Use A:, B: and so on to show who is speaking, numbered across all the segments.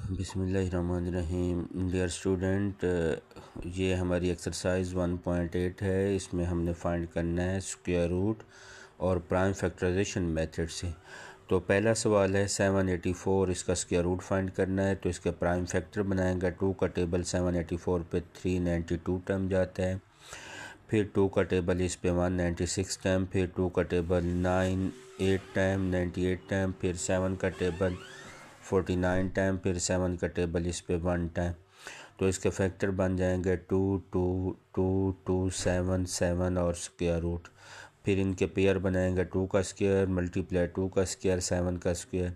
A: बिस्मिल्लाहिर्रहमानिर्रहीम। Dear student, ये हमारी एक्सरसाइज 1.8 है। इसमें हमने फाइंड करना है स्क्वायर रूट और प्राइम फैक्टराइजेशन मेथड से। तो पहला सवाल है 784, इसका स्क्वायर रूट फाइंड करना है। तो इसके प्राइम फैक्टर बनाएंगे। 2 का टेबल 784 पे 392 टाइम जाता है, फिर 2 का टेबल इस पे 196 टाइम, फिर 2 का टेबल 8 टाइम 98 टाइम, फिर 7 का टेबल 49 टाइम, फिर 7 का टेबल इस पे 1 टाइम। तो इसके फैक्टर बन जाएंगे 2 2 2 2 7 7 और स्क्वायर रूट। फिर इनके पेयर बनाएंगे 2 का स्क्वायर मल्टीप्लाई 2 का स्क्वायर 7 का स्क्वायर।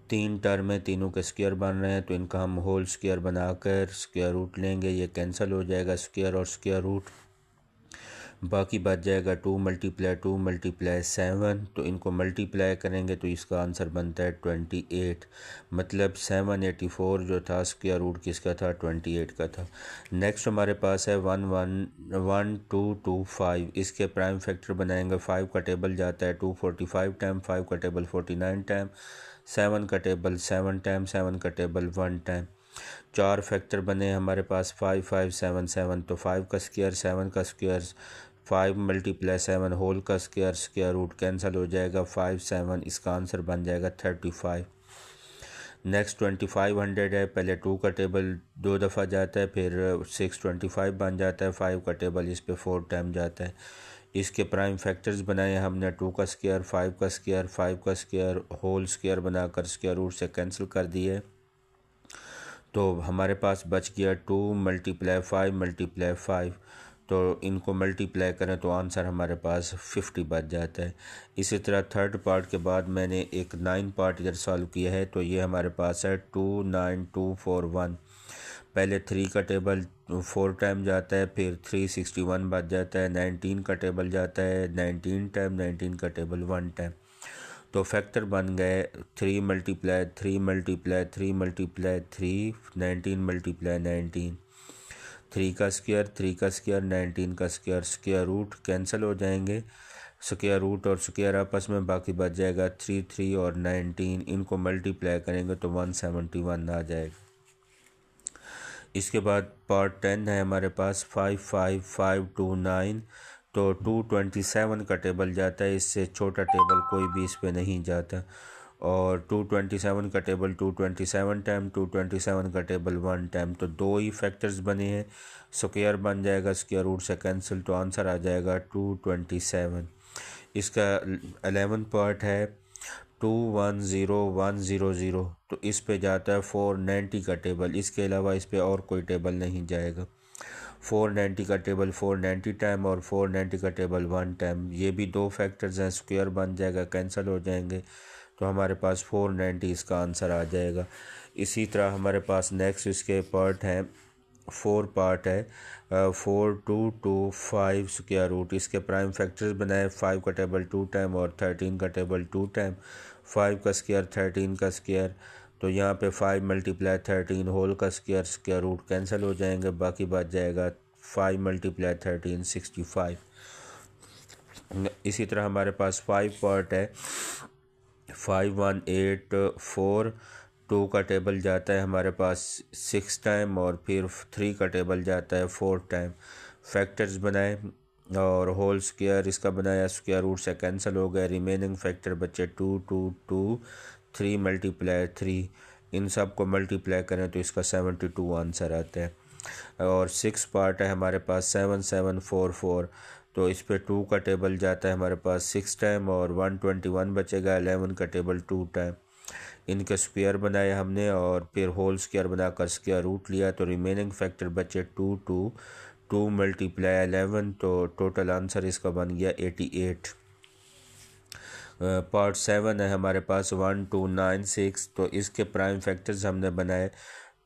A: 3 टर्म में तीनों के स्क्वायर बन रहे हैं, तो इनका हम होल स्क्वायर बनाकर स्क्वायर रूट लेंगे। ये कैंसिल हो जाएगा स्क्वायर और स्क्वायर रूट, बाकी बच जाएगा 2 मल्टीप्लाई 7। तो इनको मल्टीप्लाई करेंगे तो इसका आंसर बनता है 28। मतलब 784 जो था स्क्वायर रूट किसका था, 28 का था। नेक्स्ट हमारे पास है 1 1 1 2 2 5। इसके प्राइम फैक्टर बनाएंगे। 5 का टेबल जाता है 245 टाइम, 5 का टेबल 49 टाइम, 7 का टेबल 7 टाइम, 7 का टेबल 1 टाइम। 4 फैक्टर बने हमारे पास 5 5 7 7। तो 5 का स्क्वायर 7 का स्क्वायर 5 मल्टीप्लाई 7 होल का स्क्वायर, स्क्वायर रूट कैंसिल हो जाएगा 5 7। इसका आंसर बन जाएगा 35। नेक्स्ट 2500 है। पहले 2 का टेबल 2 दफ़ा जाता है, फिर 625 बन जाता है। 5 का टेबल इस पे 4 टाइम जाता है। इसके प्राइम फैक्टर्स बनाए हमने। 2 का स्क्वायर 5 का स्क्वायर 5 का स्क्वायर होल स्क्वायर बनाकर स्क्वायर रूट से कैंसिल कर दिए। तो हमारे पास बच गया 2 मल्टीप्लाई 5 मल्टीप्लाई 5। तो इनको मल्टीप्लाई करें तो आंसर हमारे पास 50 बच जाता है। इसी तरह थर्ड पार्ट के बाद मैंने एक 9 पार्ट इधर सॉल्व किया है। तो ये हमारे पास है 2 9 2 4 1। पहले 3 का टेबल 4 टाइम जाता है, फिर 361 बच जाता है। 19 का टेबल जाता है 19 टाइम, 19 का टेबल 1 टाइम। तो फैक्टर बन गए 3 मल्टीप्लाई 3 मल्टीप्लाई 3 मल्टीप्लाई 3 19 मल्टीप्लाई 19। 3 का स्क्वायर 3 का स्क्वायर 19 का स्क्वायर, स्क्वायर रूट कैंसिल हो जाएंगे। स्क्वायर रूट और स्क्वायर आपस में, बाकी बच जाएगा 3 3 और 19। इनको मल्टीप्लाई करेंगे तो 171 आ जाएगा। इसके बाद पार्ट 10 है हमारे पास 5 5 5 2 9। तो 227 का टेबल जाता है, इससे छोटा टेबल कोई भी इस पे नहीं जाता। और 227 का टेबल 227 टाइम, 227 का टेबल 1 टाइम। तो दो ही फैक्टर्स बने हैं, स्क्वायर बन जाएगा स्क्वायर रूट से कैंसिल, तो आंसर आ जाएगा 227। इसका 11 पार्ट है 210100। तो इस पे जाता है 490 का टेबल। इसके अलावा इस पे और कोई टेबल नहीं जाएगा। 490 का टेबल 490 टाइम और 490 का टेबल 1 टाइम। ये भी दो फैक्टर्स हैं, स्क्वायर बन जाएगा कैंसिल हो जाएंगे। तो हमारे पास 490 इसका आंसर आ जाएगा। इसी तरह हमारे पास नेक्स्ट इसके पार्ट हैं 4 पार्ट है 4 2 2 5 स्क्वायर रूट। इसके प्राइम फैक्टर्स बनाए। 5 का टेबल 2 टाइम और 13 का टेबल 2 टाइम। 5 का स्क्वायर 13 का स्क्वायर। तो यहाँ पे 5 मल्टीप्लाई 13 होल का स्क्वायर, स्क्वायर रूट कैंसिल हो जाएंगे, बाकी बच जाएगा 5 मल्टीप्लाई 13 65। इसी तरह हमारे पास 5 पार्ट है 5184। 2 का टेबल जाता है हमारे पास 6 टाइम और फिर 3 का टेबल जाता है 4 टाइम। फैक्टर्स बनाए और होल स्क्वायर इसका बनाया, स्क्वायर रूट से कैंसिल हो गए। रिमेनिंग फैक्टर बचे 2 2 2 3 मल्टीप्लाई 3। इन सब को मल्टीप्लाई करें तो इसका 72 आंसर आता है। और 6 पार्ट है हमारे पास 7744। तो इस पे 2 का टेबल जाता है हमारे पास 6 टाइम और 121 बचेगा। 11 का टेबल 2 टाइम। इनके स्क्वायर बनाए हमने और फिर होल स्क्वायर बनाकर स्क्वायर रूट लिया। तो रिमेनिंग फैक्टर बचे 2 2 2 मल्टीप्लाई 11। तो टोटल आंसर इसका बन गया 88। पार्ट 7 है हमारे पास 1296। तो इसके प्राइम फैक्टर्स हमने बनाए।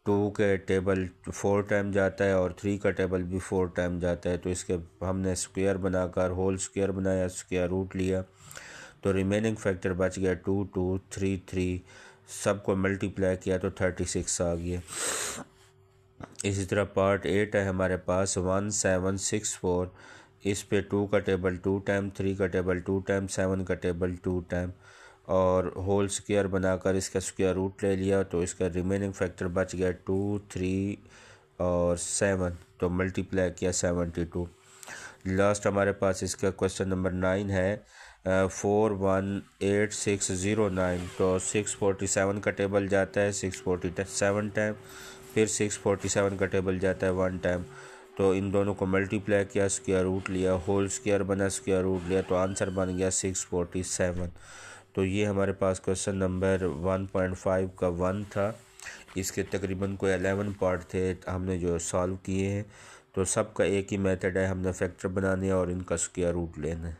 A: 2 के टेबल 4 टाइम जाता है और 3 का टेबल भी 4 टाइम जाता है। तो इसके हमने स्क्वायर बनाकर होल स्क्वायर बनाया, स्क्वायर रूट लिया। तो रिमेनिंग फैक्टर बच गया 2 2 3 3। सबको मल्टीप्लाई किया तो 36 आ गया। इसी तरह पार्ट 8 है हमारे पास 1764। इस पे 2 का टेबल 2 टाइम, 3 का टेबल 2 टाइम, 7 का टेबल 2 टाइम और होल स्क्वायर बनाकर इसका स्क्वायर रूट ले लिया, तो इसका रिमेनिंग फैक्टर बच गया 2, 3 और 7, तो मल्टीप्लाई किया 72। लास्ट हमारे पास इसका क्वेश्चन नंबर 9 है 418609, तो 647 का टेबल जाता है 647 टाइम, फिर 647 का टेबल जाता है 1 टाइम, तो इन दोनों को मल्टीप्लाई किया, स्क्वायर रूट लिया, होल स्क्वायर बना, स्क्वायर रूट लिया, तो आंसर बन गया 647। तो ये हमारे पास क्वेश्चन नंबर 1.5 का 1 था। इसके तकरीबन कोई 11 पार्ट थे हमने जो सॉल्व किए हैं। तो सबका एक ही मेथड है, हमने फैक्टर बनाने और इनका स्क्वायर रूट लेना है।